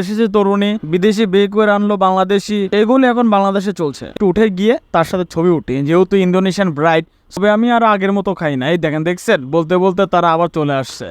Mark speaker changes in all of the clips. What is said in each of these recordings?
Speaker 1: এসেছে তরুণী বিদেশি বিয়ে করে আনলো বাংলাদেশি, এগুলি এখন বাংলাদেশে চলছে। একটু উঠে গিয়ে তার সাথে ছবি উঠি, যেহেতু ইন্দোনেশিয়ান ব্রাইড। তবে আমি আর আগের মতো খাই না, এই দেখছেন বলতে বলতে তারা আবার চলে আসছে।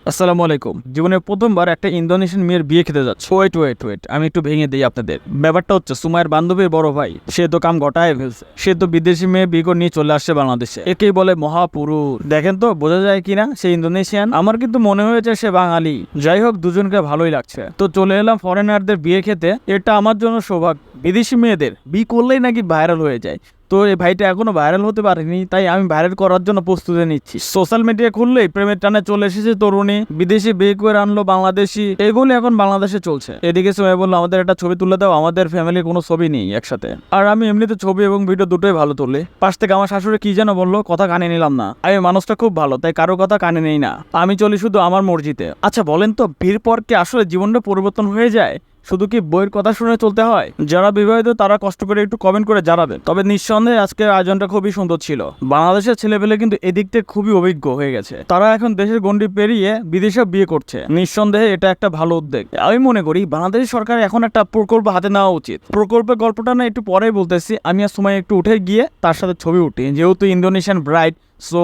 Speaker 1: আসসালামু আলাইকুম। জীবনে প্রথমবার একটা ইন্দোনেশিয়ান মেয়ের বিয়ে খেতে যাচ্ছে। ওয়েট আমি একটু ভেঙে দিই আপনাদের। ব্যাপারটা হচ্ছে সুমাইয়ের বান্ধবীর বড় ভাই, সে তো কাম গটায় ফেলছে। সে তো বিদেশি মেয়ে বিয়ে করে নিয়ে চলে আসছে বাংলাদেশে। একেই বলে মহাপুরুষ। দেখেন তো বোঝা যায় কিনা সে ইন্দোনেশিয়ান। আমার কিন্তু মনে হয়েছে সে বাঙালি। যাই হোক, দুজনকে ভালোই লাগছে। তো চলে এলাম ফরেনারদের বিয়ে খেতে। এটা আমার জন্য সৌভাগ্য। বিদেশি মেয়েদের বিয়ে করলেই নাকি ভাইরাল হয়ে যায়। তো এই ভাইটা এখনো ভাইরাল হতে পারেনি, তাই আমি ভাইরাল করার জন্য প্রস্তুতি নিচ্ছি। সোশ্যাল মিডিয়া খুললেই প্রেমের টানে চলে এসেছে তরুণী বিদেশি বিয়ে করে আনলো বাংলাদেশি, এগুলি এখন বাংলাদেশে চলছে। এদিকে সময় বললো আমাদের একটা ছবি তুলে দাও, আমাদের ফ্যামিলির কোনো ছবি নেই একসাথে। আর আমি এমনিতে ছবি এবং ভিডিও দুটোই ভালো তুলি। পাশ থেকে আমার শাশুড়ি কি যেন বললো, কথা কানে নিলাম না। আমি মানুষটা খুব ভালো, তাই কারো কথা কানে নেই না। আমি চলি শুধু আমার মর্জিতে। আচ্ছা বলেন তো, বিয়ের পর কি আসলে জীবনটা পরিবর্তন হয়ে যায়? শুধু কি বইয়ের কথা শুনে চলতে হয়? যারা বিবাহিত তারা কষ্ট করে একটু কমেন্ট করে জানাবেন। তবে নিঃসন্দেহে আজকের আয়োজনটা খুবই সুন্দর ছিল। বাংলাদেশের ছেলেপেলে কিন্তু এদিক থেকে খুবই অভিজ্ঞ হয়ে গেছে। তারা এখন দেশের গণ্ডি পেরিয়ে বিদেশে বিয়ে করছে। নিঃসন্দেহে এটা একটা ভালো উদ্যোগ। আমি মনে করি বাংলাদেশ সরকার এখন একটা প্রকল্প হাতে নেওয়া উচিত। প্রকল্পের গল্পটা না একটু পরেই বলতেছি। আমি আর সময় একটু উঠে গিয়ে তার সাথে ছবি উঠি, যেহেতু ইন্দোনেশিয়ান ব্রাইড। সো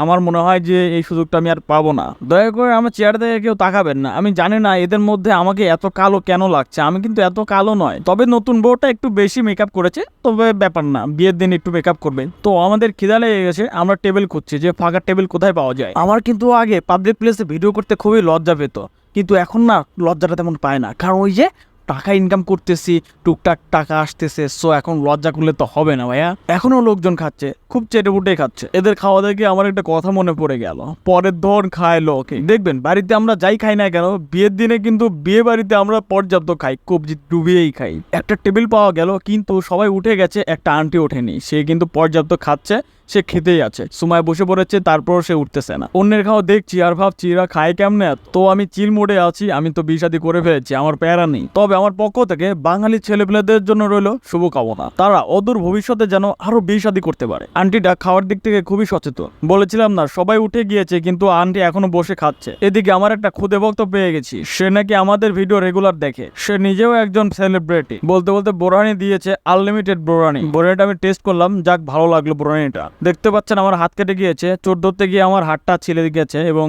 Speaker 1: আমার মনে হয় যে এই সুযোগটা আমি আর পাবো না। দয়া করে আমার চেয়ার থেকে কেউ তাকাবেন না। আমি জানি না এদের মধ্যে আমাকে এত কালো কেন লাগছে। আমি কিন্তু এত কালো নয়। তবে নতুন বউটা একটু বেশি মেকআপ করেছে, তবে ব্যাপার না, বিয়ের দিন একটু মেকআপ করবে। তো আমাদের খিদা লেগে গেছে, আমরা টেবিল খুঁজছি যে ফাঁকা টেবিল কোথায় পাওয়া যায়। আমার কিন্তু আগে পাবলিক প্লেসে ভিডিও করতে খুবই লজ্জা পেত, কিন্তু এখন না লজ্জাটা তেমন পায় না। কারণ ওই যে টাকা ইনকাম করতেছি, টুকটাক টাকা আসতেছে। সো এখন লজ্জা করলে তো হবে না ভাইয়া। এখনো লোকজন খাচ্ছে, খুব চেটে পুটে খাচ্ছে। এদের খাওয়া দেখে আমার একটা কথা মনে পড়ে গেল, পরের ধন খায় লোকে। দেখবেন বাড়িতে আমরা যাই খাই না কেন, বিয়ের দিনে কিন্তু বিয়ে বাড়িতে আমরা পর্যাপ্ত খাই, কবজি ডুবিয়েই খাই। একটা টেবিল পাওয়া গেল, কিন্তু সবাই উঠে গেছে, একটা আন্টি ওঠেনি। সে কিন্তু পর্যাপ্ত খাচ্ছে, সে খেতেই আছে। সময় বসে পড়েছে, তারপর সে উঠতেছে না। অন্যের খাওয়া দেখছি আর ভাবছি এরা খায় কেমনে। তো আমি চিল মোডে আছি, আমি তো বিয়ে শাদী করে ফেলেছি, আমার প্যারা নেই। তবে আমার পক্ষ থেকে বাঙালি ছেলেপেলেদের জন্য রইল শুভকামনা। তারা অদূর ভবিষ্যতে যেন আরো বিয়ে শাদী করতে পারে। আন্টিটা খাওয়ার দিক থেকে খুবই সচেতন। বলেছিলাম না সবাই উঠে গিয়েছে, কিন্তু আন্টি এখনো বসে খাচ্ছে। এদিকে আমার একটা খুদে ভক্ত পেয়ে গেছি, সে নাকি আমাদের ভিডিও রেগুলার দেখে। সে নিজেও একজন সেলিব্রিটি। বলতে বলতে বোরানি দিয়েছে, আনলিমিটেড বোরানি। বোরানিটা আমি টেস্ট করলাম, যাক ভালো লাগলো বোরানিটা। দেখতে পাচ্ছেন আমার হাত কেটে গিয়েছে, চোট ধরতে গিয়ে আমার হাতটা ছিলে গেছে এবং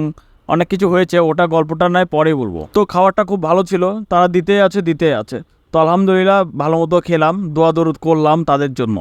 Speaker 1: অনেক কিছু হয়েছে। ওটা গল্পটা নয় পরে বলবো। তো খাবারটা খুব ভালো ছিল, তারা দিতেই আছে। তো আলহামদুলিল্লাহ ভালো মতো খেলাম, দোয়া দরুদ করলাম তাদের জন্য।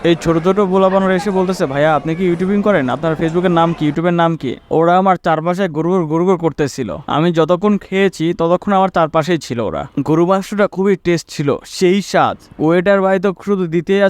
Speaker 1: এই ছোট ছোট পোলাপানরা এসে বলতেছে, ভাইয়া আপনি কি ইউটিউবিং করেন? আপনার ফেসবুকের নাম কি, ইউটিউবের নাম কি? ওরা আমার চারপাশে গুরুগুর করতেছিল। আমি যতক্ষণ খেয়েছি ততক্ষণ আমার চারপাশেই ছিল ওরা। গরু মাংসটা খুবই টেস্ট ছিল, সেই স্বাদ। ওয়েটার ভাই তো শুধু দিতেই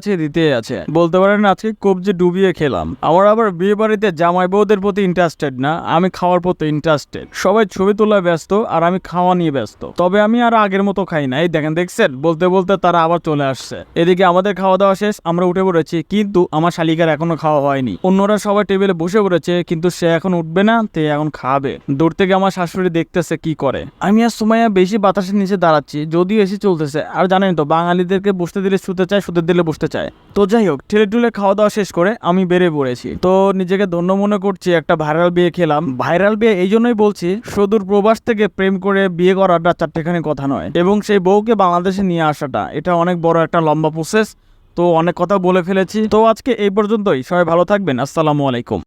Speaker 1: আছে। বলতে পারেন আজকে কবজি ডুবিয়ে খেলাম। আমার আবার বিয়ে বাড়িতে জামাই বউদের প্রতি ইন্টারেস্টেড না, আমি খাওয়ার প্রতি ইন্টারেস্টেড। সবাই ছবি তোলায় ব্যস্ত আর আমি খাওয়া নিয়ে ব্যস্ত। তবে আমি আর আগের মতো খাই না, এই দেখছেন বলতে বলতে তারা আবার চলে আসছে। এদিকে আমাদের খাওয়া দাওয়া শেষ, আমরা উঠে পড়েছি, কিন্তু আমার শালিকার এখনো খাওয়া হয়নি। অন্যরা সবাই টেবিলে বসে পড়েছে, কিন্তু সে এখন উঠবে না, তে এখন খাবে। দূর থেকে আমার শাশুড়ি দেখতেছে কি করে। আমি আর সুমাইয়া বেশি বাতাসের নিচে দাঁড়াচ্ছি, যদিও এসি চলতেছে। আর জানেন তো বাঙালিদেরকে বসতে দিলে শুতে চায়, শুতে দিলে বসতে চায়। তো যাই হোক, ঠেলে টুলে খাওয়া দাওয়া শেষ করে আমি বেরিয়ে পড়েছি। তো নিজেকে ধন্য মনে করছি, একটা ভাইরাল বিয়ে খেলাম। ভাইরাল বিয়ে এই জন্যই বলছি, সুদূর প্রবাস থেকে প্রেম করে বিয়ে করাটা চারটেখানি কথা নয়, এবং সেই বউকে বাংলাদেশে নিয়ে আসাটা এটা অনেক বড় একটা লম্বা প্রসেস। তো অনেক কথা বলে ফেলেছি। তো আজকে এই পর্যন্তই। সবাই ভালো থাকবেন। আসসালামু আলাইকুম।